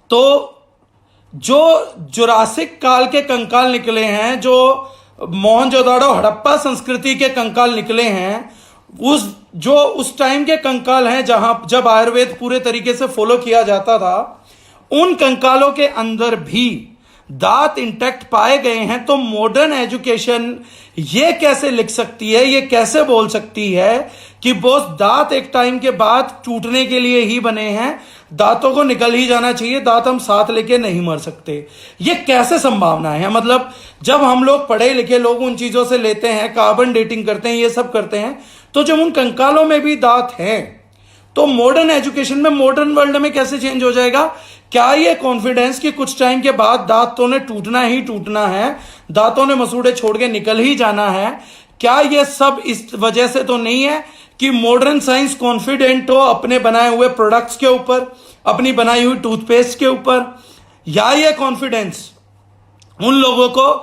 तो जो जुरासिक काल के कंकाल निकले हैं, जो मोहनजोदाड़ो हड़प्पा संस्कृति के कंकाल निकले हैं, उस टाइम के कंकाल हैं जहां जब आयुर्वेद पूरे तरीके से फॉलो किया जाता था, उन कंकालों के अंदर भी दांत इंटैक्ट पाए गए हैं। तो मॉडर्न एजुकेशन ये कैसे लिख सकती है, ये कैसे बोल सकती है कि बॉस दांत एक टाइम के बाद टूटने के लिए ही बने हैं, दांतों को निकल ही जाना चाहिए, दांत हम साथ लेके नहीं मर सकते? ये कैसे संभावना है? मतलब जब हम लोग पढ़े लिखे लोग उन चीजों से लेते हैं, कार्बन डेटिंग करते हैं, ये सब करते हैं, तो जब उन कंकालों में भी दांत हैं, तो मॉडर्न एजुकेशन में, मॉडर्न वर्ल्ड में कैसे चेंज हो जाएगा? क्या ये कॉन्फिडेंस कि कुछ टाइम के बाद दांतों ने टूटना ही टूटना है, दांतों ने मसूड़े छोड़ के निकल ही जाना है, क्या ये सब इस वजह से तो नहीं है कि मॉडर्न साइंस कॉन्फिडेंट हो अपने बनाए हुए प्रोडक्ट्स के ऊपर, अपनी बनाई हुई टूथपेस्ट के ऊपर? या ये कॉन्फिडेंस उन लोगों को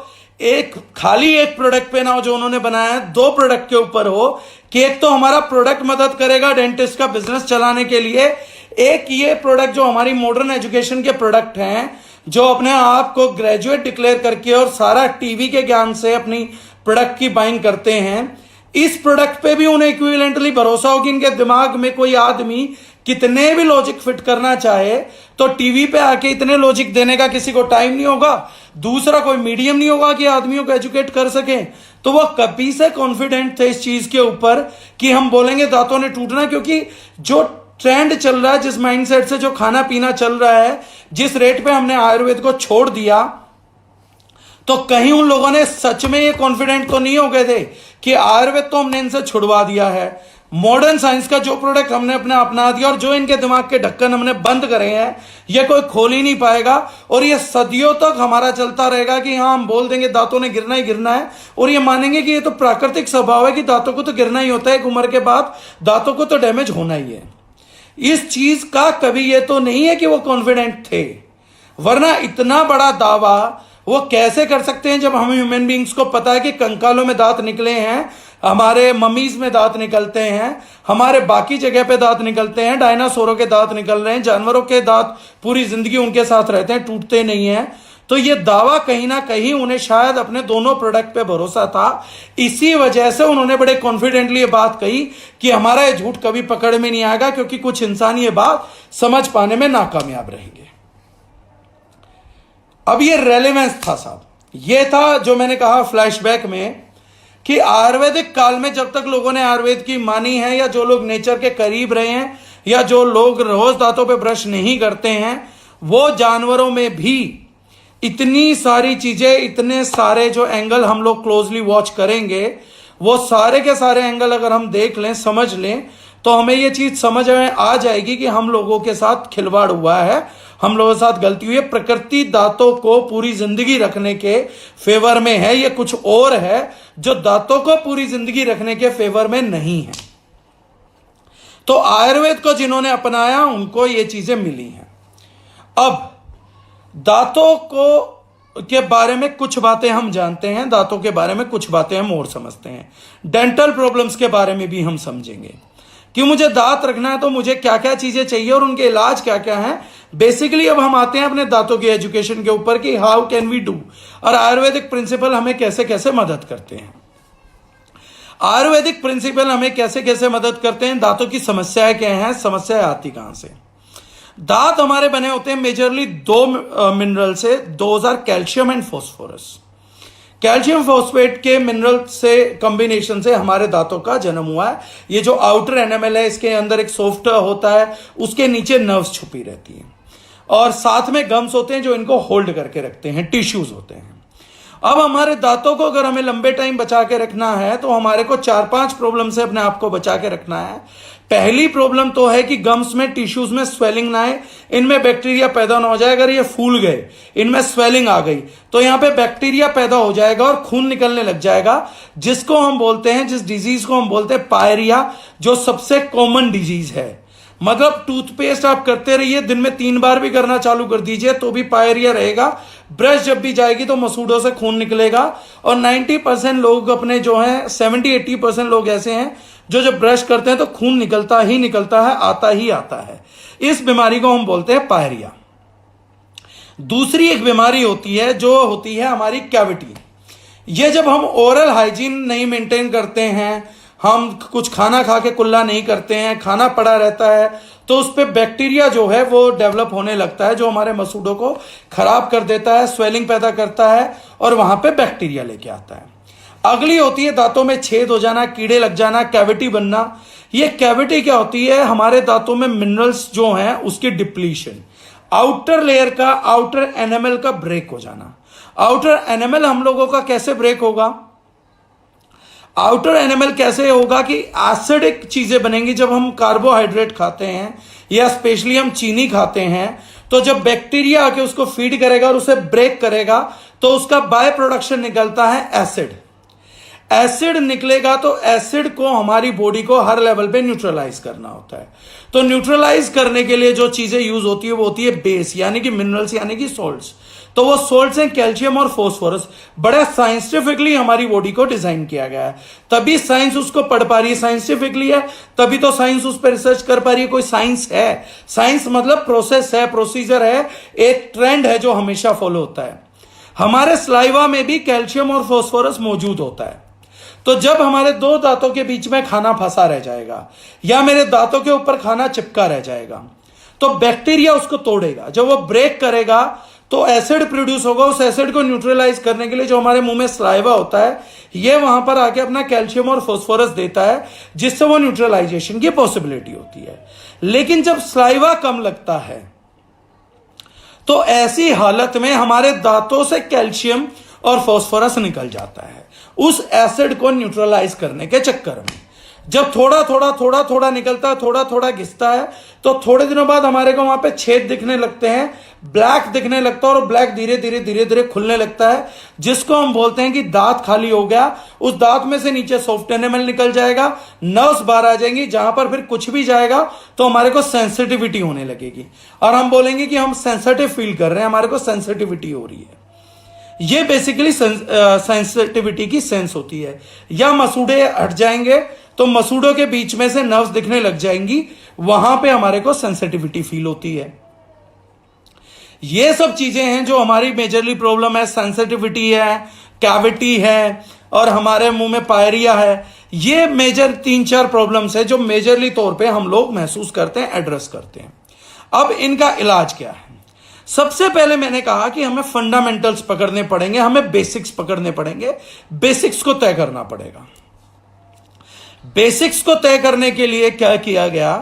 खाली एक प्रोडक्ट पे ना हो जो उन्होंने बनाया है, दो प्रोडक्ट के ऊपर हो कि एक तो हमारा प्रोडक्ट मदद करेगा डेंटिस्ट का बिजनेस चलाने के लिए, एक ये प्रोडक्ट जो हमारी मॉडर्न एजुकेशन के प्रोडक्ट हैं, जो अपने आप को ग्रेजुएट डिक्लेयर करके और सारा टीवी के ज्ञान से अपनी प्रोडक्ट की बाइंग करते हैं, इस प्रोडक्ट पे भी उन्हें इक्विवेलेंटली भरोसा हो कि इनके दिमाग में कोई आदमी कितने भी लॉजिक फिट करना चाहे तो टीवी पे आके इतने लॉजिक देने का किसी को टाइम नहीं होगा, दूसरा कोई मीडियम नहीं होगा कि आदमियों को एजुकेट कर सके। तो वो कभी से कॉन्फिडेंट थे इस चीज के ऊपर कि हम बोलेंगे दांतों ने टूटना, क्योंकि जो ट्रेंड चल रहा है, जिस माइंडसेट से जो खाना पीना चल रहा है, जिस रेट पे हमने आयुर्वेद को छोड़ दिया, तो कहीं उन लोगों ने सच में ये कॉन्फिडेंट तो नहीं हो गए थे कि आयुर्वेद तो हमने इनसे छुड़वा दिया है, मॉडर्न साइंस का जो प्रोडक्ट हमने अपने अपना दिया और जो इनके दिमाग के ढक्कन हमने बंद करे हैं, ये कोई खोल ही नहीं पाएगा और ये सदियों तक हमारा चलता रहेगा कि हाँ हम बोल देंगे दांतों ने गिरना ही गिरना है, और ये मानेंगे कि ये तो प्राकृतिक स्वभाव है कि दांतों को तो गिरना ही होता है, एक उम्र के बाद दांतों को तो डैमेज होना ही है। इस चीज का कभी ये तो नहीं है कि वो कॉन्फिडेंट थे, वरना इतना बड़ा दावा वो कैसे कर सकते हैं जब हम ह्यूमन बींग्स को पता है कि कंकालों में दांत निकले हैं, हमारे मम्मीज में दांत निकलते हैं, हमारे बाकी जगह पे दांत निकलते हैं, डायनासोरों के दांत निकल रहे हैं, जानवरों के दांत पूरी जिंदगी उनके साथ रहते हैं, टूटते नहीं हैं। तो ये दावा कहीं ना कहीं उन्हें शायद अपने दोनों प्रोडक्ट पे भरोसा था, इसी वजह से उन्होंने बड़े कॉन्फिडेंटली ये बात कही कि हमारा ये झूठ कभी पकड़ में नहीं आएगा, क्योंकि कुछ इंसान ये बात समझ पाने में नाकामयाब रहेंगे। अब ये रेलेवेंस था साहब, ये था जो मैंने कहा फ्लैशबैक में कि आयुर्वेदिक काल में जब तक लोगों ने आयुर्वेद की मानी है, या जो लोग नेचर के करीब रहे हैं, या जो लोग रोज दांतों पे ब्रश नहीं करते हैं, वो जानवरों में भी इतनी सारी चीजें, इतने सारे जो एंगल हम लोग क्लोजली वॉच करेंगे, वो सारे के सारे एंगल अगर हम देख लें, समझ लें, तो हमें ये चीज समझ में आ जाएगी कि हम लोगों के साथ खिलवाड़ हुआ है, हम लोगों के साथ गलती हुई है। प्रकृति दांतों को पूरी जिंदगी रखने के फेवर में है, ये कुछ और है जो दांतों को पूरी जिंदगी रखने के फेवर में नहीं है। तो आयुर्वेद को जिन्होंने अपनाया उनको ये चीजें मिली हैं। अब दांतों को के बारे में कुछ बातें हम जानते हैं, दांतों के बारे में कुछ बातें हम और समझते हैं, डेंटल प्रॉब्लम्स के बारे में भी हम समझेंगे कि मुझे दांत रखना है तो मुझे क्या क्या चीजें चाहिए और उनके इलाज क्या क्या हैं। बेसिकली अब हम आते हैं अपने दांतों की एजुकेशन के ऊपर कि हाउ कैन वी डू, और आयुर्वेदिक प्रिंसिपल हमें कैसे कैसे मदद करते हैं। आयुर्वेदिक प्रिंसिपल हमें कैसे कैसे मदद करते हैं, दांतों की समस्याएं क्या हैं, समस्याएं आती कहां से। दांत हमारे बने होते हैं मेजरली दो मिनरल से, those are calcium and phosphorus. Calcium phosphate के मिनरल से कॉम्बिनेशन से हमारे दांतों का जन्म हुआ है। ये जो आउटर एनामेल है, इसके अंदर एक सॉफ्ट होता है, उसके नीचे नर्व्स छुपी रहती हैं, और साथ में गम्स होते हैं जो इनको होल्ड करके रखते हैं, टिश्यूज होते हैं। अब हमारे दांतों को अगर हमें लंबे टाइम बचा के रखना है तो हमारे को 4-5 प्रॉब्लम से अपने आप को बचा के रखना है। पहली प्रॉब्लम तो है कि गम्स में, टिश्यूज में स्वेलिंग ना आए, इनमें बैक्टीरिया पैदा ना हो जाए। अगर ये फूल गए, इनमें स्वेलिंग आ गई, तो यहां पे बैक्टीरिया पैदा हो जाएगा और खून निकलने लग जाएगा, जिसको हम बोलते हैं, जिस डिजीज को हम बोलते हैं पायरिया, जो सबसे कॉमन डिजीज है। मतलब टूथपेस्ट आप करते रहिए, दिन में 3 बार भी करना चालू कर दीजिए तो भी पायरिया रहेगा। ब्रश जब भी जाएगी तो मसूड़ों से खून निकलेगा, और 90% लोग अपने जो हैं, 70-80% लोग ऐसे हैं जो जब ब्रश करते हैं तो खून निकलता ही निकलता है, आता ही आता है। इस बीमारी को हम बोलते हैं पायरिया। दूसरी एक बीमारी होती है जो होती है हमारी कैविटी। ये जब हम ओरल हाइजीन नहीं मेंटेन करते हैं, हम कुछ खाना खा के कुल्ला नहीं करते हैं, खाना पड़ा रहता है, तो उस पर बैक्टीरिया जो है वो डेवलप होने लगता है, जो हमारे मसूड़ों को खराब कर देता है, स्वेलिंग पैदा करता है और वहां पे बैक्टीरिया लेके आता है। अगली होती है दांतों में छेद हो जाना, कीड़े लग जाना, कैविटी बनना। ये कैविटी क्या होती है? हमारे दांतों में मिनरल्स जो हैं उसकी डिप्लीशन, आउटर लेयर का, आउटर एनामेल का ब्रेक हो जाना। आउटर एनामेल हम लोगों का कैसे ब्रेक होगा? आउटर एनामेल कैसे होगा कि एसिडिक चीजें बनेंगी जब हम कार्बोहाइड्रेट खाते हैं या स्पेशली हम चीनी खाते हैं, तो जब बैक्टीरिया आके उसको फीड करेगा और उसे ब्रेक करेगा तो उसका बाय प्रोडक्शन निकलता है एसिड। एसिड निकलेगा तो एसिड को हमारी बॉडी को हर लेवल पे न्यूट्रलाइज करना होता है। तो न्यूट्रलाइज करने के लिए जो चीजें यूज होती है वो होती है बेस, यानी कि मिनरल्स, यानी कि सॉल्ट्स। तो वो सॉल्ट्स हैं कैल्शियम और फॉस्फोरस। बड़ा साइंटिफिकली हमारी बॉडी को डिजाइन किया गया है, तभी साइंस उसको पढ़ पा रही है। साइंटिफिकली है तभी तो साइंस उस पर रिसर्च कर पा रही है। कोई साइंस है, साइंस मतलब प्रोसेस है, प्रोसीजर है, एक ट्रेंड है जो हमेशा फॉलो होता है। हमारे स्लाइवा में भी कैल्शियम और फॉस्फोरस मौजूद होता है। तो जब हमारे दो दांतों के बीच में खाना फंसा रह जाएगा या मेरे दांतों के ऊपर खाना चिपका रह जाएगा, तो बैक्टीरिया उसको तोड़ेगा। जब वो ब्रेक करेगा तो एसिड प्रोड्यूस होगा। उस एसिड को न्यूट्रलाइज करने के लिए जो हमारे मुंह में स्लाइवा होता है, ये वहां पर आके अपना कैल्शियम और फास्फोरस देता है, जिससे वो न्यूट्रलाइजेशन की पॉसिबिलिटी होती है। लेकिन जब स्लाइवा कम लगता है तो ऐसी हालत में हमारे दांतों से कैल्शियम और फास्फोरस निकल जाता है उस एसिड को न्यूट्रलाइज करने के चक्कर में। जब थोड़ा थोड़ा निकलता है, थोड़ा थोड़ा घिसता है, तो थोड़े दिनों बाद हमारे को वहां पे छेद दिखने लगते हैं, ब्लैक दिखने लगता है और ब्लैक धीरे धीरे खुलने लगता है, जिसको हम बोलते हैं कि दांत खाली हो गया। उस दांत में से नीचे सॉफ्ट एनामेल निकल जाएगा, नर्व्स बाहर आ जाएंगी, जहां पर फिर कुछ भी जाएगा तो हमारे को सेंसिटिविटी होने लगेगी और हम बोलेंगे कि हम सेंसिटिव फील कर रहे हैं, हमारे को सेंसिटिविटी हो रही है। ये बेसिकली सेंसिटिविटी की सेंस होती है। या मसूड़े हट जाएंगे तो मसूड़ों के बीच में से नर्व्स दिखने लग जाएंगी, वहां पे हमारे को सेंसिटिविटी फील होती है। ये सब चीजें हैं जो हमारी मेजरली प्रॉब्लम है। सेंसिटिविटी है, कैविटी है और हमारे मुंह में पायरिया है। ये मेजर 3-4 प्रॉब्लम्स है जो मेजरली तौर पे हम लोग महसूस करते हैं, एड्रेस करते हैं। अब इनका इलाज क्या है? सबसे पहले मैंने कहा कि हमें फंडामेंटल्स पकड़ने पड़ेंगे, हमें बेसिक्स पकड़ने पड़ेंगे, बेसिक्स को तय करना पड़ेगा। बेसिक्स को तय करने के लिए क्या किया गया?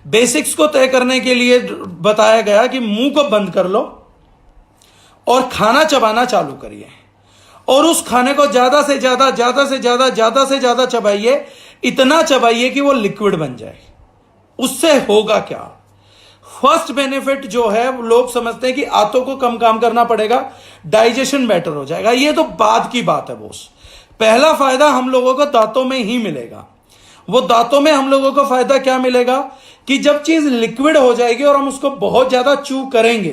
बेसिक्स को तय करने के लिए बताया गया कि मुंह को बंद कर लो और खाना चबाना चालू करिए और उस खाने को ज्यादा से ज्यादा चबाइए, इतना चबाइए कि वो लिक्विड बन जाए। उससे होगा क्या? फर्स्ट बेनिफिट जो है, लोग समझते हैं कि आंतों को कम काम करना पड़ेगा, डाइजेशन बेटर हो जाएगा। ये तो बाद की बात है बॉस। पहला फायदा हम लोगों को दांतों में ही मिलेगा। वो दांतों में हम लोगों को फायदा क्या मिलेगा कि जब चीज लिक्विड हो जाएगी और हम उसको बहुत ज्यादा चू करेंगे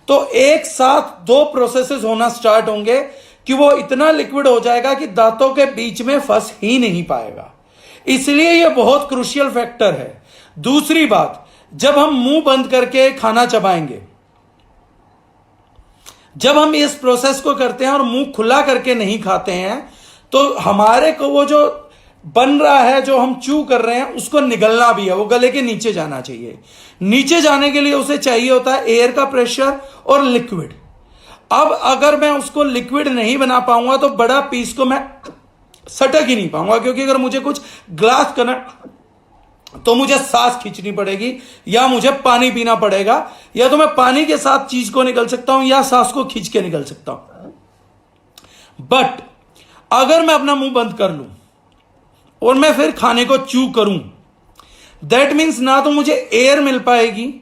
तो एक साथ 2 प्रोसेसेस होना स्टार्ट होंगे कि वो इतना लिक्विड हो जाएगा कि दांतों के बीच में फंस ही नहीं पाएगा। इसलिए ये बहुत क्रूशियल फैक्टर है। दूसरी बात, जब हम मुंह बंद करके खाना चबाएंगे, जब हम इस प्रोसेस को करते हैं और मुंह खुला करके नहीं खाते हैं, तो हमारे को वो जो बन रहा है, जो हम चू कर रहे हैं, उसको निगलना भी है। वो गले के नीचे जाना चाहिए। नीचे जाने के लिए उसे चाहिए होता है एयर का प्रेशर और लिक्विड। अब अगर मैं उसको लिक्विड नहीं बना पाऊंगा तो बड़ा पीस को मैं सटक ही नहीं पाऊंगा, क्योंकि अगर मुझे कुछ ग्लास करना तो मुझे सांस खींचनी पड़ेगी या मुझे पानी पीना पड़ेगा, या तो मैं पानी के साथ चीज को निकल सकता हूं या सांस को खींच के निकल सकता हूं। बट अगर मैं अपना मुंह बंद कर लूं और मैं फिर खाने को च्यू करूं, दैट मीन्स ना तो मुझे एयर मिल पाएगी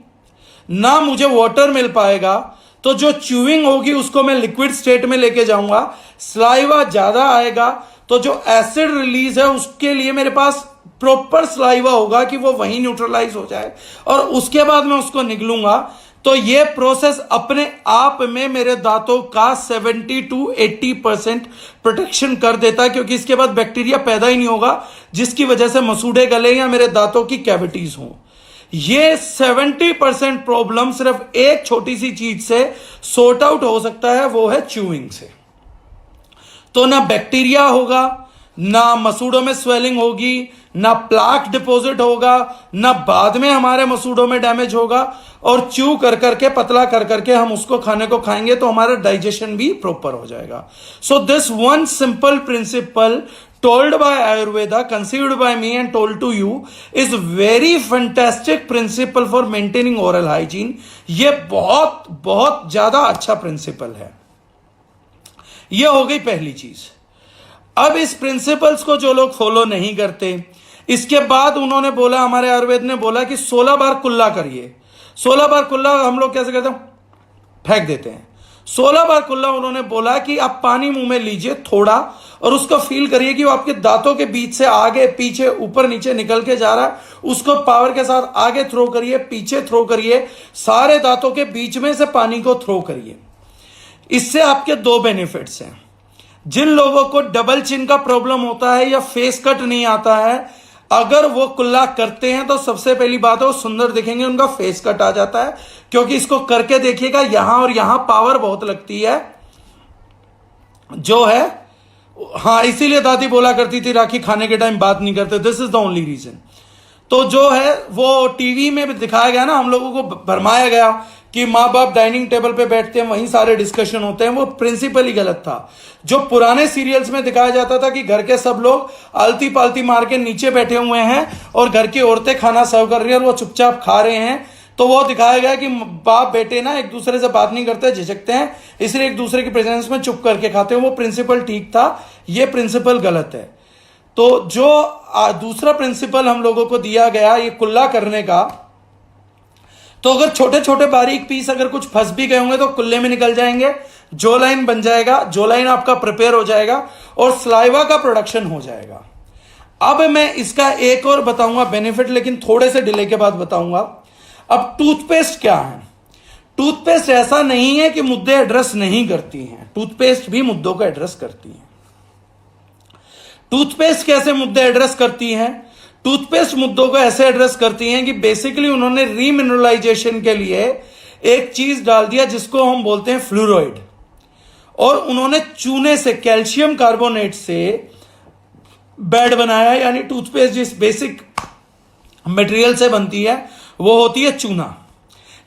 ना मुझे वाटर मिल पाएगा। तो जो च्यूइंग होगी उसको मैं लिक्विड स्टेट में लेके जाऊंगा, स्लाइवा ज्यादा आएगा, तो जो एसिड रिलीज है उसके लिए मेरे पास प्रॉपर स्लाइवा होगा कि वो वहीं न्यूट्रलाइज हो जाए और उसके बाद मैं उसको निगलूंगा। तो ये प्रोसेस अपने आप में मेरे दांतों का 70 to 80% प्रोटेक्शन कर देता है, क्योंकि इसके बाद बैक्टीरिया पैदा ही नहीं होगा जिसकी वजह से मसूड़े गले या मेरे दांतों की कैविटीज हों। ये 70% प्रॉब्लम सिर्फ एक छोटी सी चीज से सॉर्ट आउट हो सकता है, वो है च्यूइंग से। तो ना बैक्टीरिया होगा, ना मसूड़ों में स्वेलिंग होगी, ना प्लाक डिपॉजिट होगा, ना बाद में हमारे मसूड़ों में डैमेज होगा, और च्यू कर करके पतला कर करके हम उसको खाने को खाएंगे तो हमारा डाइजेशन भी प्रॉपर हो जाएगा। So this one simple principal told by Ayurveda, conceived by me and told to you, is very fantastic principle for maintaining oral hygiene। ये बहुत बहुत ज्यादा अच्छा प्रिंसिपल है। ये हो गई पहली चीज। अब इस प्रिंसिपल्स को जो लोग फॉलो नहीं करते, इसके बाद उन्होंने बोला, हमारे आयुर्वेद ने बोला कि 16 बार कुल्ला करिए। 16 बार कुल्ला हम लोग कैसे करते हैं? फेंक देते हैं। 16 बार कुल्ला उन्होंने बोला कि आप पानी मुंह में लीजिए थोड़ा, और उसको फील करिए कि वो आपके दांतों के बीच से आगे पीछे ऊपर नीचे निकल के जा रहा है। उसको पावर के साथ आगे थ्रो करिए, पीछे थ्रो करिए, सारे दांतों के बीच में से पानी को थ्रो करिए। इससे आपके दो बेनिफिट्स हैं। जिन लोगों को डबल चिन का प्रॉब्लम होता है या फेस कट नहीं आता है, अगर वो कुल्ला करते हैं तो सबसे पहली बात है वो सुंदर दिखेंगे, उनका फेस कट आ जाता है। क्योंकि इसको करके देखिएगा, यहां और यहां पावर बहुत लगती है जो है। हाँ, इसीलिए दादी बोला करती थी राखी खाने के टाइम बात नहीं करते, this is the only reason. तो जो है वो टीवी में भी दिखाया गया ना, हम लोगों को भरमाया गया कि माँ बाप डाइनिंग टेबल पे बैठते हैं, वहीं सारे डिस्कशन होते हैं, वो प्रिंसिपल ही गलत था। जो पुराने सीरियल्स में दिखाया जाता था कि घर के सब लोग आलती पालती मार के नीचे बैठे हुए हैं और घर की औरतें खाना सर्व कर रही है और वो चुपचाप खा रहे हैं, तो वो दिखाया गया कि बाप बेटे ना एक दूसरे से बात नहीं करते, झिझकते हैं, इसलिए एक दूसरे की प्रेजेंस में चुप करके खाते हैं। वो प्रिंसिपल ठीक था, ये प्रिंसिपल गलत है। तो जो दूसरा प्रिंसिपल हम लोगों को दिया गया ये कुल्ला करने का, तो अगर छोटे छोटे बारीक पीस अगर कुछ फंस भी गए होंगे तो कुल्ले में निकल जाएंगे, जो लाइन बन जाएगा, जो लाइन आपका प्रिपेयर हो जाएगा और स्लाइवा का प्रोडक्शन हो जाएगा। अब मैं इसका एक और बताऊंगा बेनिफिट, लेकिन थोड़े से डिले के बाद बताऊंगा। अब टूथपेस्ट क्या है? टूथपेस्ट ऐसा नहीं है कि मुद्दे एड्रेस नहीं करती हैं, टूथपेस्ट भी मुद्दों को एड्रेस करती हैं। टूथपेस्ट कैसे मुद्दे एड्रेस करती हैं? टूथपेस्ट मुद्दों को ऐसे एड्रेस करती हैं कि बेसिकली उन्होंने रीमिनरलाइजेशन के लिए एक चीज डाल दिया जिसको हम बोलते हैं फ्लोराइड, और उन्होंने चूने से, कैल्शियम कार्बोनेट से बेड बनाया। यानी टूथपेस्ट जिस बेसिक मटेरियल से बनती है वो होती है चूना,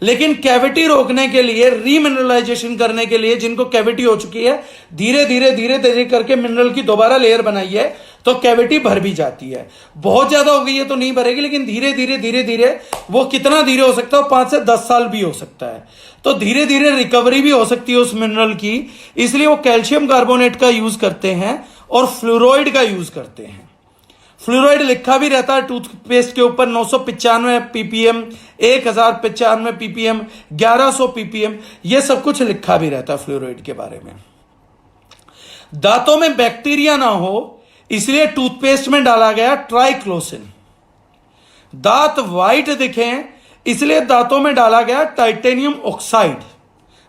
लेकिन कैविटी रोकने के लिए, रीमिनरलाइजेशन करने के लिए, जिनको कैविटी हो चुकी है, धीरे धीरे धीरे धीरे करके मिनरल की दोबारा लेयर बनाई है तो कैविटी भर भी जाती है। बहुत ज्यादा हो गई है तो नहीं भरेगी, लेकिन धीरे धीरे धीरे धीरे, वो कितना धीरे हो सकता है? 5 से 10 साल भी हो सकता है। तो धीरे धीरे रिकवरी भी हो सकती है उस मिनरल की, इसलिए वो कैल्शियम कार्बोनेट का यूज करते हैं और फ्लोराइड का यूज करते हैं। फ्लोराइड लिखा भी रहता है टूथपेस्ट के ऊपर, 995 ppm, 1095 ppm, 1100 ppm, ये सब कुछ लिखा भी रहता है फ्लोराइड के बारे में। दांतों में बैक्टीरिया ना हो इसलिए टूथपेस्ट में डाला गया ट्राइक्लोसिन। दांत व्हाइट दिखें इसलिए दांतों में डाला गया टाइटेनियम ऑक्साइड,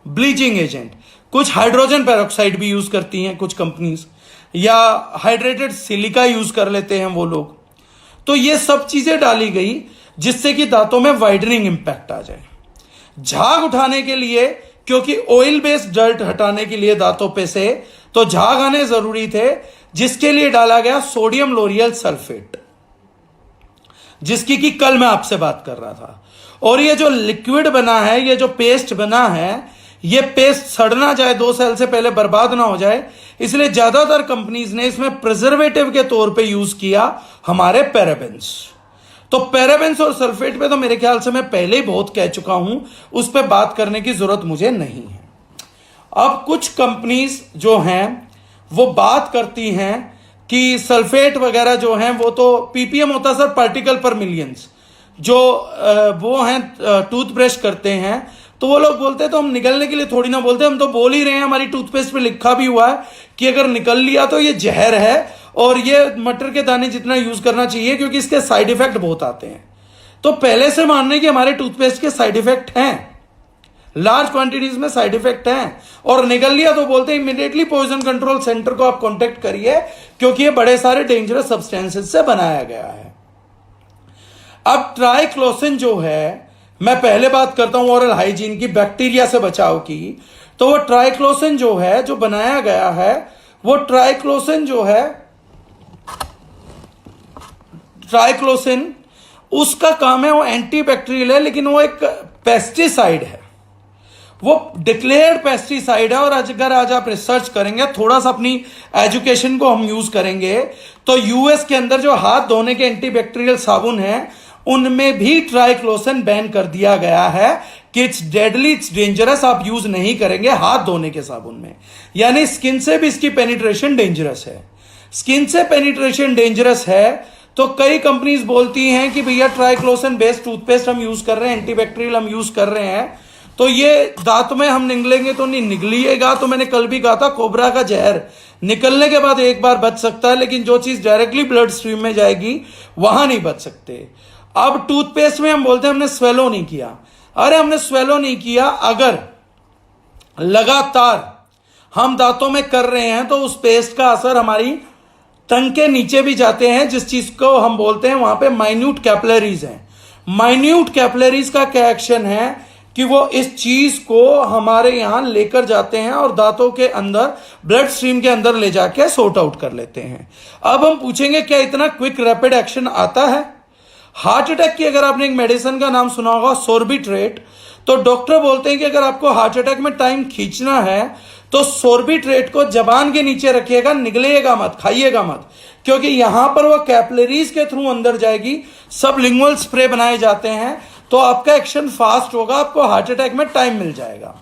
ब्लीचिंग एजेंट। कुछ हाइड्रोजन पेरोक्साइड भी यूज करती हैं कुछ कंपनीज, या हाइड्रेटेड सिलिका यूज कर लेते हैं वो लोग। तो ये सब चीजें डाली गई जिससे कि दांतों में वाइडनिंग इंपैक्ट आ जाए। झाग उठाने के लिए, क्योंकि ऑयल बेस्ड डर्ट हटाने के लिए दांतों पे से तो झाग आने जरूरी थे, जिसके लिए डाला गया सोडियम लोरियल सल्फेट, जिसकी कि कल मैं आपसे बात कर रहा था। और ये जो लिक्विड बना है, ये जो पेस्ट बना है, ये पेस्ट सड़ना जाए 2 साल से पहले, बर्बाद ना हो जाए, इसलिए ज्यादातर कंपनीज ने इसमें प्रिजर्वेटिव के तौर पे यूज किया हमारे पैराबेन्स। तो पैराबेन्स और सल्फेट पे तो मेरे ख्याल से मैं पहले ही बहुत कह चुका हूं, उस पर बात करने की जरूरत मुझे नहीं है। अब कुछ कंपनीज जो हैं वो बात करती हैं कि सल्फेट वगैरह जो हैं वो तो पीपीएम होता है सर, पार्टिकल पर मिलियंस, जो वो हैं टूथब्रश करते हैं, तो वो लोग बोलते हैं तो हम निकलने के लिए थोड़ी ना बोलते, हम तो बोल ही रहे हैं, हमारी टूथपेस्ट पे लिखा भी हुआ है कि अगर निकल लिया तो ये जहर है और ये मटर के दाने जितना यूज करना चाहिए, क्योंकि इसके साइड इफेक्ट बहुत आते हैं। तो पहले से मानने कि हमारे टूथपेस्ट के साइड इफेक्ट हैं, लार्ज क्वांटिटीज में साइड इफेक्ट हैं, और निकल लिया तो बोलते हैं इमीडिएटली पॉइजन कंट्रोल सेंटर को आप कांटेक्ट करिए, क्योंकि ये बड़े सारे डेंजरस सब्सटेंसेस से बनाया गया है। अब ट्राइक्लोसिन जो है, मैं पहले बात करता हूं ओरल हाइजीन की, बैक्टीरिया से बचाव की, तो वो ट्राइक्लोसिन जो है, जो बनाया गया है, वो ट्राइक्लोसिन जो है, ट्राइक्लोसिन उसका काम है, वो एंटीबैक्टीरियल है, लेकिन वो एक पेस्टिसाइड है, वो डिक्लेयर्ड पेस्टिसाइड है। और अगर आज आप रिसर्च करेंगे, थोड़ा सा अपनी एजुकेशन को हम यूज करेंगे, तो यूएस के अंदर जो हाथ धोने के एंटीबैक्टीरियल साबुन है, उनमें भी ट्राइक्लोसिन बैन कर दिया गया है कि इट्स डेडली, इट्स डेंजरस, आप यूज नहीं करेंगे हाथ धोने के साबुन में। यानी स्किन से भी इसकी पेनिट्रेशन डेंजरस है। स्किन से पेनिट्रेशन डेंजरस है तो कई कंपनीज बोलती हैं कि भैया ट्राइक्लोसिन बेस्ड टूथपेस्ट हम यूज कर रहे हैं, एंटीबैक्टीरियल हम यूज कर रहे हैं, तो ये दांत में हम निगलेंगे तो नहीं निगलिएगा। तो मैंने कल भी कहा था, कोबरा का जहर निकलने के बाद एक बार बच सकता है, लेकिन जो चीज डायरेक्टली ब्लड स्ट्रीम में जाएगी वहां नहीं बच सकते। अब टूथपेस्ट में हम बोलते हैं हमने स्वेलो नहीं किया। अरे हमने स्वेलो नहीं किया, अगर लगातार हम दांतों में कर रहे हैं तो उस पेस्ट का असर हमारी टंग के नीचे भी जाते हैं, जिस चीज को हम बोलते हैं वहां पे माइन्यूट कैपिलरीज हैं। माइन्यूट कैपिलरीज का क्या एक्शन है कि वो इस चीज को हमारे यहां लेकर जाते हैं और दांतों के अंदर, ब्लड स्ट्रीम के अंदर ले जाके सॉर्ट आउट कर लेते हैं। अब हम पूछेंगे क्या इतना क्विक रैपिड एक्शन आता है? हार्ट अटैक की अगर आपने एक मेडिसिन का नाम सुना होगा, सोर्बिट्रेट, तो डॉक्टर बोलते हैं कि अगर आपको हार्ट अटैक में टाइम खींचना है तो सोर्बिट्रेट को जबान के नीचे रखिएगा, निगलिएगा मत, खाइएगा मत, क्योंकि यहां पर वो कैपिलरीज के थ्रू अंदर जाएगी। सबलिंगुअल स्प्रे बनाए जाते हैं तो आपका एक्शन फास्ट होगा, आपको हार्ट अटैक में टाइम मिल जाएगा।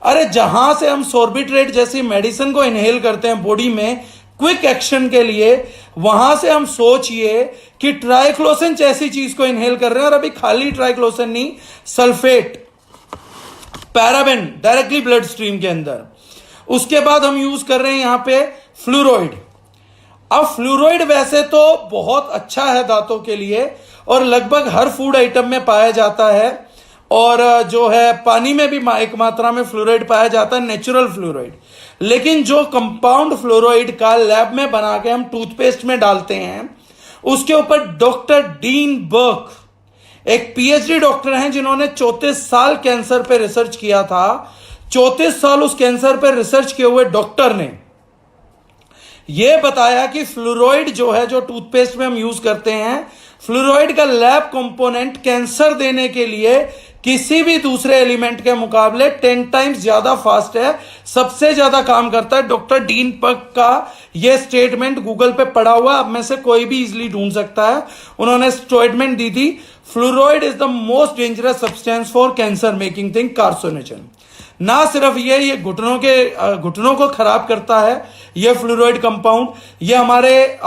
अरे जहां से हम सोर्बिट्रेट जैसी मेडिसिन को इनहेल करते हैं बॉडी में क्विक एक्शन के लिए, वहां से हम सोचिए कि ट्राइक्लोसिन जैसी चीज को इनहेल कर रहे हैं। और अभी खाली ट्राइक्लोसिन नहीं, sulphate, paraben directly blood stream के अंदर। उसके बाद हम यूज कर रहे हैं यहां पे फ्लूरोइड। अब फ्लूरोइड वैसे तो बहुत अच्छा है दांतों के लिए और लगभग हर फूड आइटम में पाया जाता है, और जो है पानी में भी एक मात्रा में फ्लोराइड पाया जाता है, नेचुरल फ्लोराइड। लेकिन जो कंपाउंड फ्लोराइड का लैब में बना के हम टूथपेस्ट में डालते हैं, उसके ऊपर डॉक्टर डीन बर्क, एक पीएचडी डॉक्टर हैं जिन्होंने 34 साल कैंसर पे रिसर्च किया था। 34 साल उस कैंसर पे रिसर्च किए हुए डॉक्टर ने यह बताया कि फ्लोराइड जो है, जो टूथपेस्ट में हम यूज करते हैं, फ्लोराइड का लैब कंपोनेंट कैंसर देने के लिए किसी भी दूसरे एलिमेंट के मुकाबले 10 टाइम्स ज्यादा फास्ट है, सबसे ज्यादा काम करता है। डॉक्टर डीन बर्क का यह स्टेटमेंट गूगल पे पड़ा हुआ, अब में से कोई भी इजिली ढूंढ सकता है। उन्होंने स्टेटमेंट दी थी, fluoride is the most dangerous substance for cancer making thing carcinogen. ना सिर्फ ये घुटनों को खराब करता है, ये फ्लोराइड कंपाउंड, ये हमारे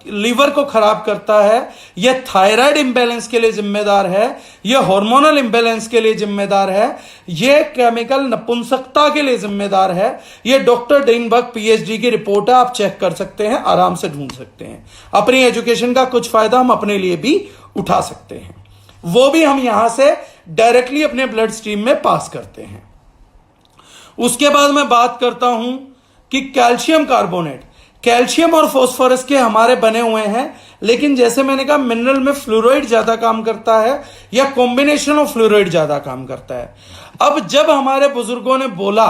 लीवर को खराब करता है, ये थायराइड इंबैलेंस के लिए जिम्मेदार है, ये हार्मोनल इंबैलेंस के लिए जिम्मेदार है, ये केमिकल नपुंसकता के लिए जिम्मेदार है। ये डॉक्टर डेनबर्ग पीएचडी की रिपोर्ट है, आप चेक कर सकते हैं, आराम से ढूंढ सकते हैं। अपनी एजुकेशन का कुछ फायदा हम अपने लिए भी उठा सकते हैं, वो भी हम यहां से डायरेक्टली अपने ब्लड स्ट्रीम में पास करते हैं। उसके बाद मैं बात करता हूं कि कैल्शियम कार्बोनेट, कैल्शियम और फास्फोरस के हमारे बने हुए हैं, लेकिन जैसे मैंने कहा मिनरल में फ्लोराइड ज्यादा काम करता है या कॉम्बिनेशन ऑफ फ्लोराइड ज्यादा काम करता है। अब जब हमारे बुजुर्गों ने बोला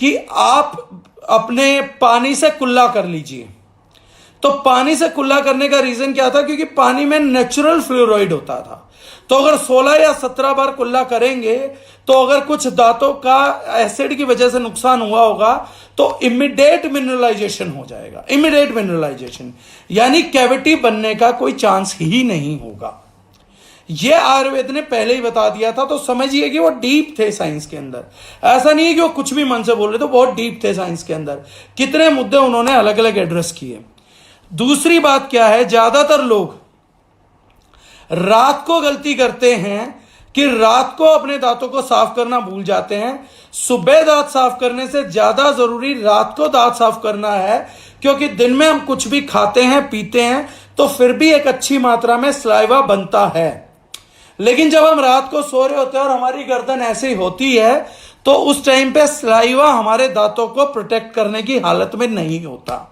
कि आप अपने पानी से कुल्ला कर लीजिए, तो पानी से कुल्ला करने का रीजन क्या था? क्योंकि पानी में नेचुरल फ्लोराइड होता था। तो अगर 16 या 17 बार कुल्ला करेंगे तो अगर कुछ दांतों का एसिड की वजह से नुकसान हुआ होगा तो इमीडिएट मिनरलाइजेशन हो जाएगा। इमीडिएट मिनरलाइजेशन यानी कैविटी बनने का कोई चांस ही नहीं होगा। यह आयुर्वेद ने पहले ही बता दिया था, तो समझिए कि वो डीप थे साइंस के अंदर। ऐसा नहीं है कि वो कुछ भी मन से बोल रहे, तो बहुत डीप थे साइंस के अंदर। कितने मुद्दे उन्होंने अलग अलग एड्रेस किए। दूसरी बात क्या है, ज्यादातर लोग रात को गलती करते हैं कि रात को अपने दांतों को साफ करना भूल जाते हैं। सुबह दांत साफ करने से ज्यादा जरूरी रात को दांत साफ करना है, क्योंकि दिन में हम कुछ भी खाते हैं पीते हैं तो फिर भी एक अच्छी मात्रा में सलाइवा बनता है। लेकिन जब हम रात को सो रहे होते हैं और हमारी गर्दन ऐसे ही होती है तो उस टाइम पे सलाइवा हमारे दांतों को प्रोटेक्ट करने की हालत में नहीं होता।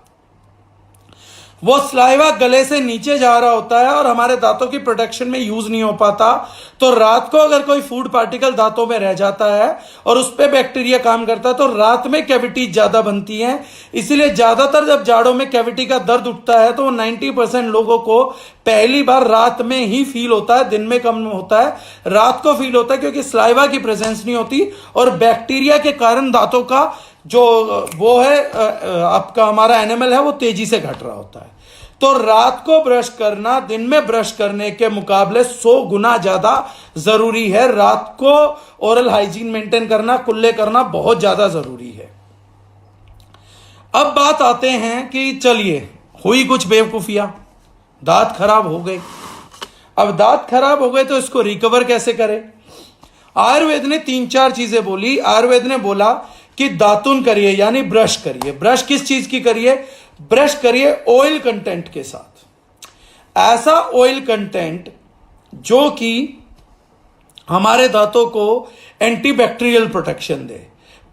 वो सलाइवा गले से नीचे जा रहा होता है और हमारे दांतों की प्रोटेक्शन में यूज नहीं हो पाता। तो रात को अगर कोई फूड पार्टिकल दांतों में रह जाता है और उस पर बैक्टीरिया काम करता है तो रात में कैविटीज ज्यादा बनती हैं। इसीलिए ज्यादातर जब जाड़ों में कैविटी का दर्द उठता है तो 90% लोगों को पहली बार रात में ही फील होता है, दिन में कम होता है, रात को फील होता है, क्योंकि सलाइवा की प्रेजेंस नहीं होती और बैक्टीरिया के कारण दांतों का जो वो है आपका हमारा एनिमल है वो तेजी से घट रहा होता है। तो रात को ब्रश करना दिन में ब्रश करने के मुकाबले 100 गुना ज्यादा जरूरी है। रात को ओरल हाइजीन मेंटेन करना, कुल्ले करना बहुत ज्यादा जरूरी है। अब बात आते हैं कि चलिए हुई कुछ बेवकूफियां, दांत खराब हो गए। अब दांत खराब हो गए तो इसको रिकवर कैसे करें? आयुर्वेद ने 3-4 चीजें बोली। आयुर्वेद ने बोला कि दातुन करिए, यानी ब्रश करिए। ब्रश किस चीज की करिए? ब्रश करिए ऑयल कंटेंट के साथ। ऐसा ऑयल कंटेंट जो कि हमारे दांतों को एंटीबैक्टीरियल प्रोटेक्शन दे।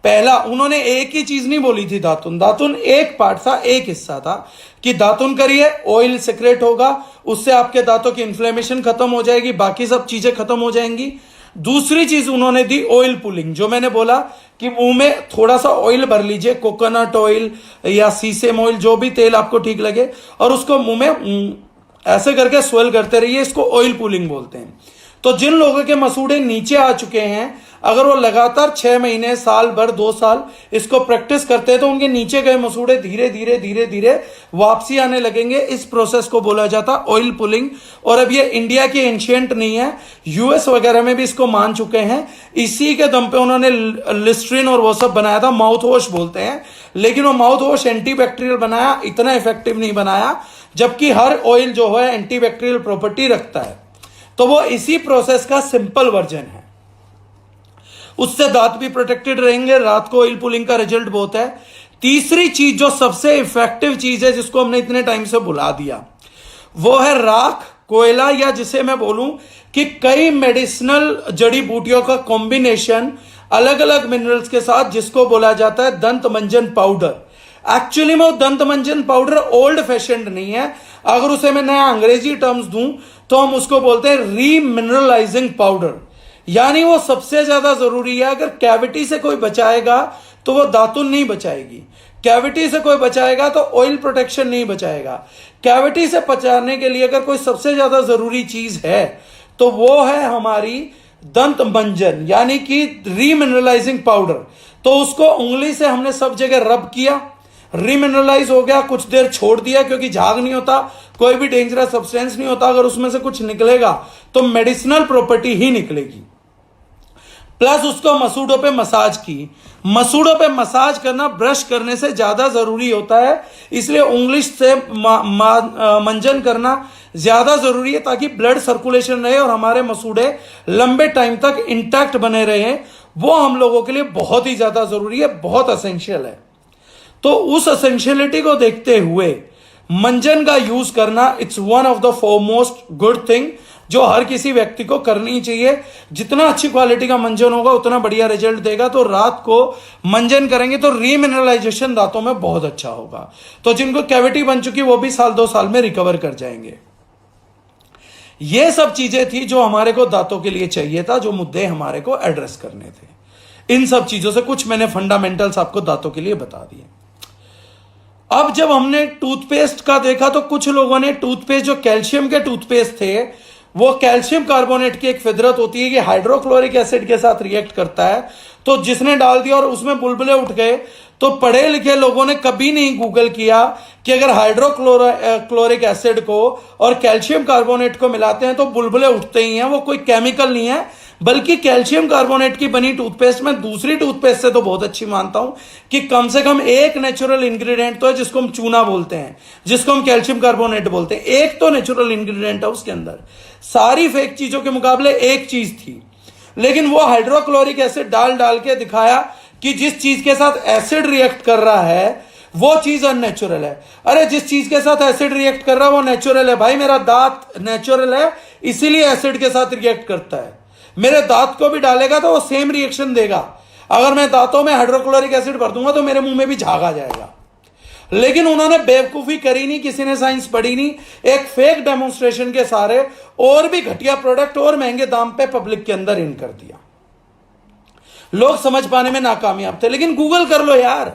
पहला उन्होंने एक ही चीज नहीं बोली थी, दातुन। दातुन एक पार्ट था, एक हिस्सा था कि दातुन करिए, ऑयल सेक्रेट होगा, उससे आपके दांतों की इन्फ्लेमेशन खत्म हो जाएगी, बाकी सब चीजें खत्म हो जाएंगी। दूसरी चीज उन्होंने दी ऑयल पुलिंग, जो मैंने बोला कि मुंह में थोड़ा सा ऑयल भर लीजिए, कोकोनट ऑयल या सीसेम ऑयल, जो भी तेल आपको ठीक लगे, और उसको मुंह में ऐसे करके स्वेल करते रहिए। इसको ऑयल पुलिंग बोलते हैं। तो जिन लोगों के मसूड़े नीचे आ चुके हैं, अगर वो लगातार 6 महीने, साल भर, 2 साल इसको प्रैक्टिस करते हैं तो उनके नीचे गए मसूड़े धीरे धीरे धीरे धीरे वापसी आने लगेंगे। इस प्रोसेस को बोला जाता है ऑयल पुलिंग। और अब ये इंडिया की एंशियंट नहीं है, यूएस वगैरह में भी इसको मान चुके हैं। इसी के दम पे उन्होंने लिस्ट्रीन और वो सब बनाया था, माउथ वॉश बोलते हैं। लेकिन वो माउथ वॉश एंटीबैक्टीरियल बनाया, इतना इफेक्टिव नहीं बनाया, जबकि हर ऑयल जो है एंटीबैक्टीरियल प्रॉपर्टी रखता है। तो वो इसी प्रोसेस का सिंपल वर्जन है। उससे दांत भी प्रोटेक्टेड रहेंगे। रात को ऑयल पुलिंग का रिजल्ट बहुत है। तीसरी चीज जो सबसे इफेक्टिव चीज है, जिसको हमने इतने टाइम से भुला दिया, वो है राख, कोयला, या जिसे मैं बोलूं कि कई मेडिसिनल जड़ी बूटियों का कॉम्बिनेशन अलग अलग मिनरल्स के साथ, जिसको बोला जाता है दंत मंजन पाउडर। एक्चुअली में वो दंत मंजन पाउडर ओल्ड फैशन्ड नहीं है। अगर उसे मैं नया अंग्रेजी टर्म्स दूं तो हम उसको बोलते हैं रीमिनरलाइजिंग पाउडर। यानी वो सबसे ज्यादा जरूरी है। अगर कैविटी से कोई बचाएगा तो वो दातुन नहीं बचाएगी, कैविटी से कोई बचाएगा तो ऑयल प्रोटेक्शन नहीं बचाएगा। कैविटी से बचाने के लिए अगर कोई सबसे ज्यादा जरूरी चीज है तो वो है हमारी दंत मंजन, यानी कि रीमिनरलाइजिंग पाउडर। तो उसको उंगली से हमने सब जगह रब किया, रीमिनरलाइज हो गया, कुछ देर छोड़ दिया, क्योंकि झाग नहीं होता, कोई भी डेंजरस सब्सटेंस नहीं होता। अगर उसमें से कुछ निकलेगा तो मेडिसिनल प्रॉपर्टी ही निकलेगी। प्लस उसको मसूड़ों पे मसाज की। मसूड़ों पे मसाज करना ब्रश करने से ज्यादा जरूरी होता है, इसलिए उंगली से मंजन करना ज्यादा जरूरी है, ताकि ब्लड सर्कुलेशन रहे और हमारे मसूड़े लंबे टाइम तक इंटैक्ट बने रहे। वो हम लोगों के लिए बहुत ही ज्यादा जरूरी है, बहुत असेंशियल है। तो उस असेंशियलिटी को देखते हुए मंजन का यूज करना it's one of the foremost good thing जो हर किसी व्यक्ति को करनी चाहिए। जितना अच्छी क्वालिटी का मंजन होगा उतना बढ़िया रिजल्ट देगा। तो रात को मंजन करेंगे तो रीमिनरलाइजेशन दांतों में बहुत अच्छा होगा। तो जिनको कैविटी बन चुकी वो भी 1-2 साल में रिकवर कर जाएंगे। ये सब चीजें थी जो हमारे को दांतों के लिए चाहिए था, जो मुद्दे हमारे को एड्रेस करने थे। इन सब चीजों से कुछ मैंने फंडामेंटल्स आपको दांतों के लिए बता दिए। अब जब हमने टूथपेस्ट का देखा तो कुछ लोगों ने टूथपेस्ट, जो कैल्शियम के टूथपेस्ट थे, वो कैल्शियम कार्बोनेट की एक फितरत होती है कि हाइड्रोक्लोरिक एसिड के साथ रिएक्ट करता है। तो जिसने डाल दिया और उसमें बुलबुले उठ गए, तो पढ़े लिखे लोगों ने कभी नहीं गूगल किया कि अगर हाइड्रोक्लोरिक एसिड को और कैल्शियम कार्बोनेट को मिलाते हैं तो बुलबुले उठते ही हैं। वो कोई केमिकल नहीं है, बल्कि कैल्शियम कार्बोनेट की बनी टूथपेस्ट में दूसरी टूथपेस्ट से तो बहुत अच्छी मानता हूं कि कम से कम एक नेचुरल इंग्रेडिएंट तो है, जिसको हम चूना बोलते हैं, जिसको हम कैल्शियम कार्बोनेट बोलते हैं। एक तो नेचुरल इंग्रेडिएंट है उसके अंदर। सारी फेक चीजों के मुकाबले एक चीज थी, लेकिन वो हाइड्रोक्लोरिक एसिड डाल के दिखाया कि जिस चीज के साथ एसिड रिएक्ट कर रहा है वो चीज अननेचुरल है। अरे जिस चीज के साथ एसिड रिएक्ट कर रहा है वो नेचुरल है। भाई मेरा दांत नेचुरल है, इसीलिए एसिड के साथ रिएक्ट करता है। मेरे दांत को भी डालेगा तो वो सेम रिएक्शन देगा। अगर मैं दांतों में हाइड्रोक्लोरिक एसिड भर दूंगा तो मेरे मुंह में भी झाग आ जाएगा। लेकिन उन्होंने बेवकूफी करी नहीं, किसी ने साइंस पढ़ी नहीं, एक फेक डेमोन्स्ट्रेशन के सारे और भी घटिया प्रोडक्ट और महंगे दाम पे पब्लिक के अंदर इन कर दिया। लोग समझ पाने में नाकामयाब थे। लेकिन गूगल कर लो यार,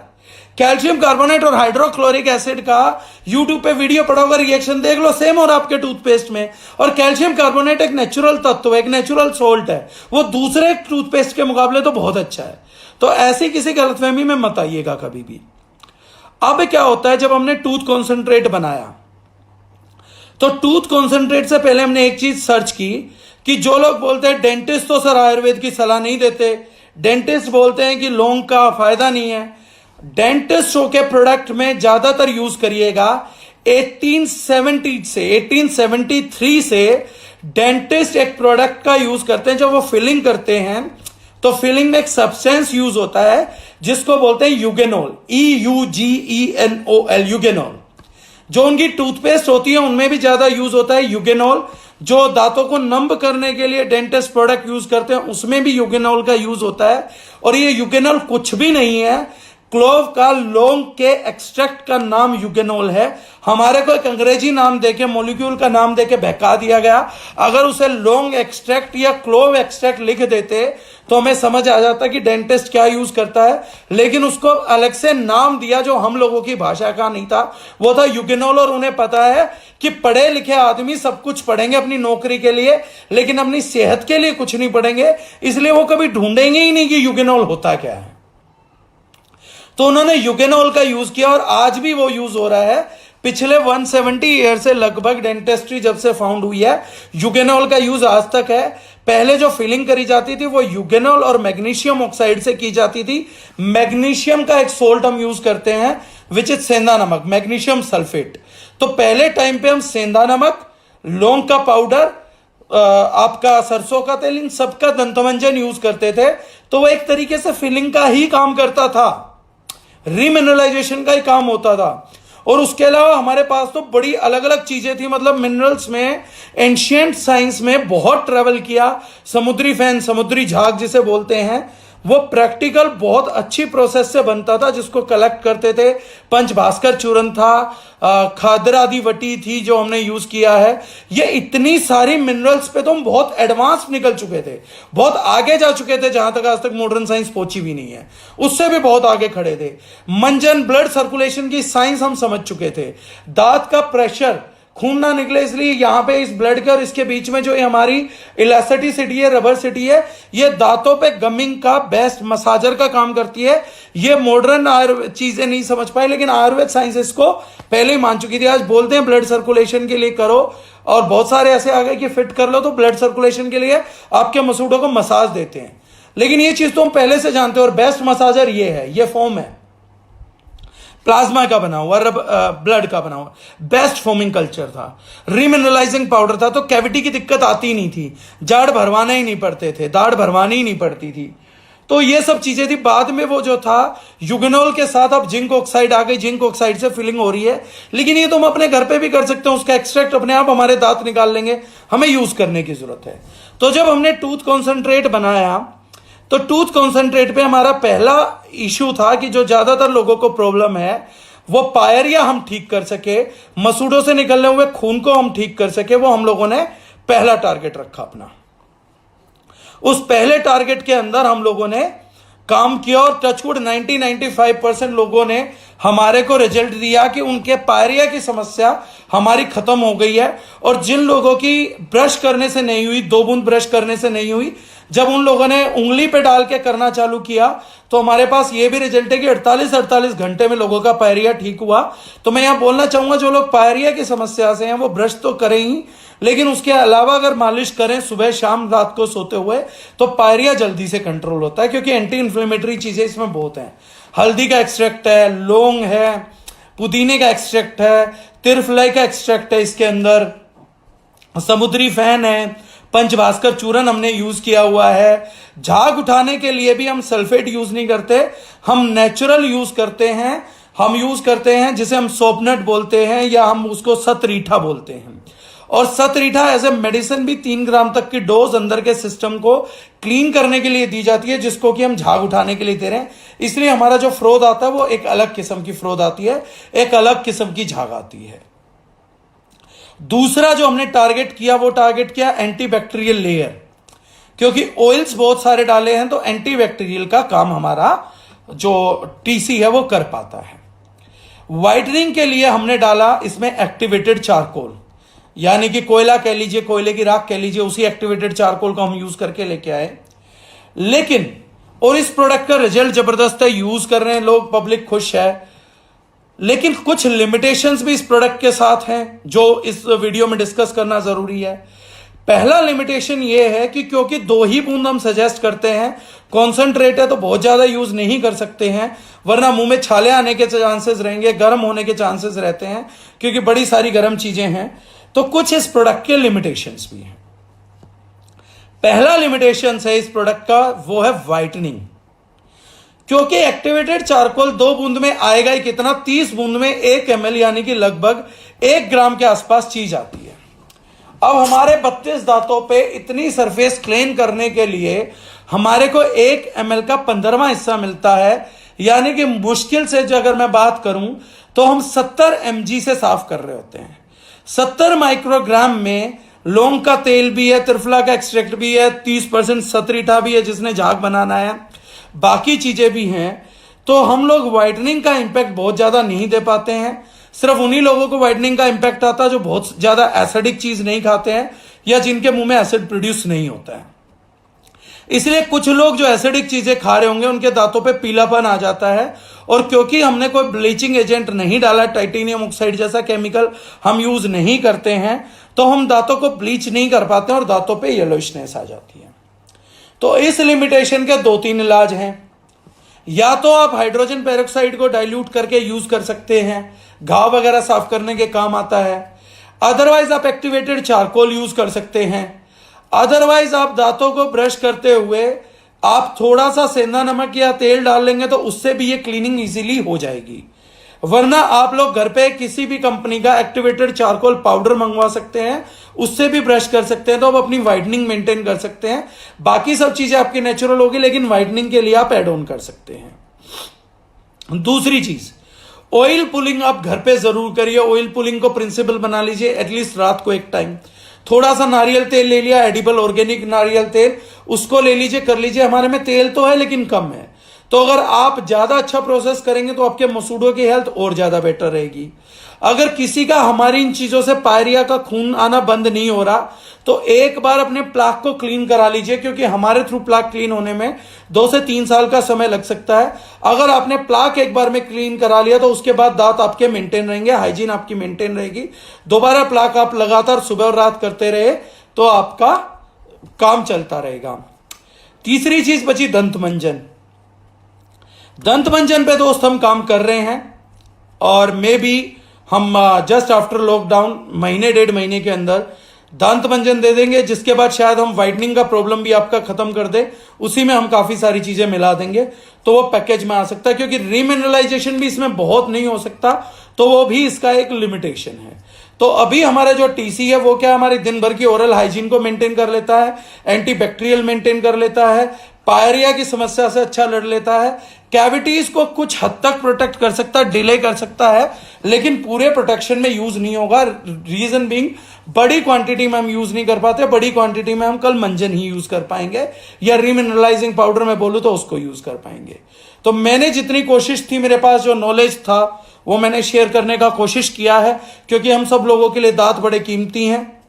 कैल्शियम कार्बोनेट और हाइड्रोक्लोरिक एसिड का यूट्यूब पे वीडियो पड़ा होगा, रिएक्शन देख लो, सेम और आपके टूथपेस्ट में। और कैल्शियम कार्बोनेट एक नेचुरल तत्व है, एक नेचुरल सोल्ट है, वो दूसरे टूथपेस्ट के मुकाबले तो बहुत अच्छा है। तो ऐसी किसी गलतफहमी में मत आइएगा कभी भी। अब क्या होता है, जब हमने टूथ कॉन्सेंट्रेट बनाया तो टूथ कॉन्सेंट्रेट से पहले हमने एक चीज सर्च की कि जो लोग बोलते हैं डेंटिस्ट तो सर आयुर्वेद की सलाह नहीं देते, डेंटिस्ट बोलते हैं कि लौंग का फायदा नहीं है। डेंटिस्ट के प्रोडक्ट में ज्यादातर यूज करिएगा 1873 से डेंटिस्ट एक प्रोडक्ट का यूज करते हैं। जब वो फिलिंग करते हैं तो फिलिंग में एक सब्सटेंस यूज होता है जिसको बोलते हैं यूगेनोल, EUGENOL, यूगेनोल। जो उनकी टूथपेस्ट होती है उनमें भी ज्यादा यूज होता है यूगेनोल। जो दांतों को नंब करने के लिए डेंटिस्ट प्रोडक्ट यूज करते हैं उसमें भी यूगेनोल का यूज होता है। और ये यूगेनोल कुछ भी नहीं है, क्लोव का लौंग के एक्सट्रैक्ट का नाम यूगेनोल है। हमारे को एक अंग्रेजी नाम देके, मॉलिक्यूल का नाम देके बहका दिया गया। अगर उसे लौंग एक्सट्रैक्ट या क्लोव एक्सट्रैक्ट लिख देते तो हमें समझ आ जाता कि डेंटिस्ट क्या यूज करता है। लेकिन उसको अलग से नाम दिया जो हम लोगों की भाषा का नहीं था, वो था यूगेनोल। और उन्हें पता है कि पढ़े लिखे आदमी सब कुछ पढ़ेंगे अपनी नौकरी के लिए, लेकिन अपनी सेहत के लिए कुछ नहीं पढ़ेंगे, इसलिए वो कभी ढूंढेंगे ही नहीं कि यूगेनोल होता क्या है। तो उन्होंने यूगेनोल का यूज किया और आज भी वो यूज हो रहा है। पिछले 170 ईयर से लगभग डेंटिस्ट्री जब से फाउंड हुई है, यूगेनोल का यूज आज तक है। पहले जो फिलिंग करी जाती थी वो यूगेनोल और मैग्नीशियम ऑक्साइड से की जाती थी। मैग्नीशियम का एक सोल्ट हम यूज करते हैं विच इज सेंधा नमक, मैग्नीशियम सल्फेट। तो पहले टाइम पे हम सेंधा नमक, लौंग का पाउडर, आपका सरसों का तेल, इन सबका दंतमंजन यूज करते थे। तो वो एक तरीके से फिलिंग का ही काम करता था, रीमिनरलाइजेशन का ही काम होता था। और उसके अलावा हमारे पास तो बड़ी अलग अलग चीजें थी। मतलब मिनरल्स में एंशियंट साइंस में बहुत ट्रेवल किया। समुद्री फैन, समुद्री झाग जिसे बोलते हैं, वो प्रैक्टिकल बहुत अच्छी प्रोसेस से बनता था, जिसको कलेक्ट करते थे। पंचभास्कर चूर्ण था, खादरादी वटी थी जो हमने यूज किया है। ये इतनी सारी मिनरल्स पे तो हम बहुत एडवांस निकल चुके थे, बहुत आगे जा चुके थे, जहां तक आज तक मॉडर्न साइंस पहुंची भी नहीं है, उससे भी बहुत आगे खड़े थे। मंजन, ब्लड सर्कुलेशन की साइंस हम समझ चुके थे। दांत का प्रेशर, खून ना निकले इसलिए यहां पे इस ब्लड के और इसके बीच में जो ये हमारी इलास्टिसिटी है, रबर सिटी है, ये दांतों पे गमिंग का बेस्ट मसाजर का काम करती है। ये मॉडर्न चीजें नहीं समझ पाए, लेकिन आयुर्वेद साइंस इसको पहले ही मान चुकी थी। आज बोलते हैं ब्लड सर्कुलेशन के लिए करो, और बहुत सारे ऐसे आ गए कि फिट कर लो तो ब्लड सर्कुलेशन के लिए आपके मसूड़ों को मसाज देते हैं। लेकिन ये चीज तो हम पहले से जानते हैं। और बेस्ट मसाजर ये है, ये फॉर्म है प्लाज्मा का बना हुआ, ब्लड का बना हुआ, बेस्ट फोमिंग कल्चर था, रीमिनरलाइजिंग पाउडर था। तो कैविटी की दिक्कत आती ही नहीं थी, जाड़ भरवाने ही नहीं पड़ते थे, दाढ़ भरवानी ही नहीं पड़ती थी। तो ये सब चीजें थी। बाद में वो जो था यूगेनोल के साथ अब जिंक ऑक्साइड आ गई, जिंक ऑक्साइड से फिलिंग हो रही है। लेकिन ये तो हम अपने घर पे भी कर सकते हैं, उसका एक्सट्रैक्ट अपने आप हमारे दांत निकाल लेंगे, हमें यूज करने की जरूरत है। तो जब हमने टूथ कॉन्सेंट्रेट बनाया तो टूथ कॉन्सेंट्रेट पे हमारा पहला इशू था कि जो ज्यादातर लोगों को प्रॉब्लम है वो पायरिया हम ठीक कर सके, मसूड़ों से निकलने हुए खून को हम ठीक कर सके, वो हम लोगों ने पहला टारगेट रखा अपना। उस पहले टारगेट के अंदर हम लोगों ने काम किया और टचवुड 90-95% लोगों ने हमारे को रिजल्ट दिया कि उनके पायरिया की समस्या हमारी खत्म हो गई है। और जिन लोगों की ब्रश करने से नहीं हुई, 2 बूंद ब्रश करने से नहीं हुई, जब उन लोगों ने उंगली पे डाल के करना चालू किया तो हमारे पास ये भी रिजल्ट है कि 48 घंटे में लोगों का पायरिया ठीक हुआ। तो मैं यहां बोलना चाहूंगा, जो लोग पायरिया की समस्या से हैं वो ब्रश तो करें ही, लेकिन उसके अलावा अगर मालिश करें सुबह शाम रात को सोते हुए तो पायरिया जल्दी से कंट्रोल होता है, क्योंकि एंटी इन्फ्लेमेटरी चीजें इसमें बहुत हैं। हल्दी का एक्सट्रैक्ट है, लौंग है, पुदीने का एक्सट्रैक्ट है, तिरफलाई का एक्सट्रैक्ट है इसके अंदर, समुद्री फैन है, पंचभास्कर चूर्ण हमने यूज किया हुआ है। झाग उठाने के लिए भी हम सल्फेट यूज नहीं करते, हम नेचुरल यूज करते हैं। हम यूज करते हैं जिसे हम सोपनट बोलते हैं या हम उसको सतरीठा बोलते हैं। और सतरीठा एज ए मेडिसिन भी 3 ग्राम तक की डोज अंदर के सिस्टम को क्लीन करने के लिए दी जाती है, जिसको कि हम झाग उठाने के लिए दे रहे हैं। इसलिए हमारा जो फ्रोद आता है वो एक अलग किस्म की फ्रोद आती है, एक अलग किस्म की झाग आती है। दूसरा जो हमने टारगेट किया वो टारगेट किया एंटीबैक्टीरियल लेयर, क्योंकि ऑयल्स बहुत सारे डाले हैं तो एंटीबैक्टीरियल का काम हमारा जो टीसी है वो कर पाता है। वाइटनिंग के लिए हमने डाला इसमें एक्टिवेटेड चारकोल, यानी कि कोयला कह लीजिए, कोयले की राख कह लीजिए, उसी एक्टिवेटेड चारकोल को हम यूज करके लेके आए। लेकिन और इस प्रोडक्ट का रिजल्ट जबरदस्त है, यूज कर रहे हैं लोग, पब्लिक खुश है। लेकिन कुछ लिमिटेशंस भी इस प्रोडक्ट के साथ हैं जो इस वीडियो में डिस्कस करना जरूरी है। पहला लिमिटेशन ये है कि क्योंकि 2 ही बूंद हम सजेस्ट करते हैं, कॉन्सेंट्रेट है तो बहुत ज्यादा यूज नहीं कर सकते हैं, वरना मुंह में छाले आने के चांसेस रहेंगे, गर्म होने के चांसेस रहते हैं, क्योंकि बड़ी सारी गर्म चीजें हैं। तो कुछ इस प्रोडक्ट के लिमिटेशंस भी हैं। पहला लिमिटेशन है इस प्रोडक्ट का, वो है वाइटनिंग, क्योंकि एक्टिवेटेड चारकोल 2 बूंद में आएगा ही कितना, 30 बूंद में 1 ml यानी कि लगभग 1 ग्राम के आसपास चीज आती है। अब हमारे 32 दांतों पे इतनी सरफेस क्लीन करने के लिए हमारे को 1 ml का 15वां हिस्सा मिलता है, यानी कि मुश्किल से जो अगर मैं बात करूं तो हम 70 mg से साफ कर रहे होते हैं। 70 माइक्रोग्राम में लौंग का तेल भी है, त्रिफला का एक्सट्रैक्ट भी है, 30% सतरीठा भी है जिसने झाग बनाना है, बाकी चीजें भी हैं। तो हम लोग वाइटनिंग का इंपैक्ट बहुत ज्यादा नहीं दे पाते हैं। सिर्फ उन्हीं लोगों को वाइटनिंग का इंपैक्ट आता है जो बहुत ज्यादा एसिडिक चीज नहीं खाते हैं या जिनके मुंह में एसिड प्रोड्यूस नहीं होता है। इसलिए कुछ लोग जो एसिडिक चीजें खा रहे होंगे उनके दांतों पे पीलापन आ जाता है, और क्योंकि हमने कोई ब्लीचिंग एजेंट नहीं डाला, टाइटेनियम ऑक्साइड जैसा केमिकल हम यूज नहीं करते हैं, तो हम दांतों को ब्लीच नहीं कर पाते और दांतों पे येलोइशनेस आ जाती है। तो इस लिमिटेशन के 2-3 इलाज हैं। या तो आप हाइड्रोजन पेरोक्साइड को डाइल्यूट करके यूज कर सकते हैं, घाव वगैरह साफ करने के काम आता है। अदरवाइज आप एक्टिवेटेड चारकोल यूज कर सकते हैं। अदरवाइज आप दांतों को ब्रश करते हुए आप थोड़ा सा सेंधा नमक या तेल डाल लेंगे तो उससे भी ये क्लीनिंग इजीली हो जाएगी। वरना आप लोग घर पे किसी भी कंपनी का एक्टिवेटेड चारकोल पाउडर मंगवा सकते हैं, उससे भी ब्रश कर सकते हैं, तो आप अपनी वाइटनिंग मेंटेन कर सकते हैं। बाकी सब चीजें आपकी नेचुरल होगी, लेकिन वाइटनिंग के लिए आप एड ऑन कर सकते हैं। दूसरी चीज, ऑयल पुलिंग आप घर पे जरूर करिए। ऑयल पुलिंग को प्रिंसिपल बना लीजिए, एटलीस्ट रात को एक टाइम। थोड़ा सा नारियल तेल ले लिया, एडिबल ऑर्गेनिक नारियल तेल, उसको ले लीजिए, कर लीजिए। हमारे में तेल तो है लेकिन कम है, तो अगर आप ज्यादा अच्छा प्रोसेस करेंगे तो आपके मसूड़ों की हेल्थ और ज्यादा बेटर रहेगी। अगर किसी का हमारी इन चीजों से पायरिया का खून आना बंद नहीं हो रहा तो एक बार अपने प्लाक को क्लीन करा लीजिए, क्योंकि हमारे थ्रू प्लाक क्लीन होने में 2 से 3 साल का समय लग सकता है। अगर आपने प्लाक एक बार में क्लीन करा लिया तो उसके बाद दांत आपके मेंटेन रहेंगे, हाइजीन आपकी मेंटेन रहेगी। दोबारा प्लाक आप लगातार सुबह और रात करते रहे तो आपका काम चलता रहेगा। तीसरी चीज बची दंत मंजन। दंत मंजन पे दोस्त हम काम कर रहे हैं, और मे बी हम जस्ट आफ्टर लॉकडाउन 1-1.5 महीने के अंदर दांत मंजन दे देंगे, जिसके बाद शायद हम वाइटनिंग का प्रॉब्लम भी आपका खत्म कर दे। उसी में हम काफी सारी चीजें मिला देंगे तो वो पैकेज में आ सकता है, क्योंकि रीमिनरलाइजेशन भी इसमें बहुत नहीं हो सकता, तो वो भी इसका एक लिमिटेशन है। तो अभी हमारा जो टीसी है वो क्या, हमारी दिन भर की ओरल हाइजीन को मेंटेन कर लेता है, एंटीबैक्टीरियल मेंटेन कर लेता है, पायरिया की समस्या से अच्छा लड़ लेता है, कैविटीज को कुछ हद तक प्रोटेक्ट कर सकता है, डिले कर सकता है, लेकिन पूरे प्रोटेक्शन में यूज नहीं होगा। रीजन बीइंग बड़ी क्वांटिटी में हम यूज नहीं कर पाते, बड़ी क्वांटिटी में हम कल मंजन ही यूज कर पाएंगे, या रीमिनरलाइजिंग पाउडर में बोलूं तो उसको यूज कर पाएंगे। तो मैंने जितनी कोशिश थी, मेरे पास जो नॉलेज था वो मैंने शेयर करने का कोशिश किया है, क्योंकि हम सब लोगों के लिए दांत बड़े कीमती हैं।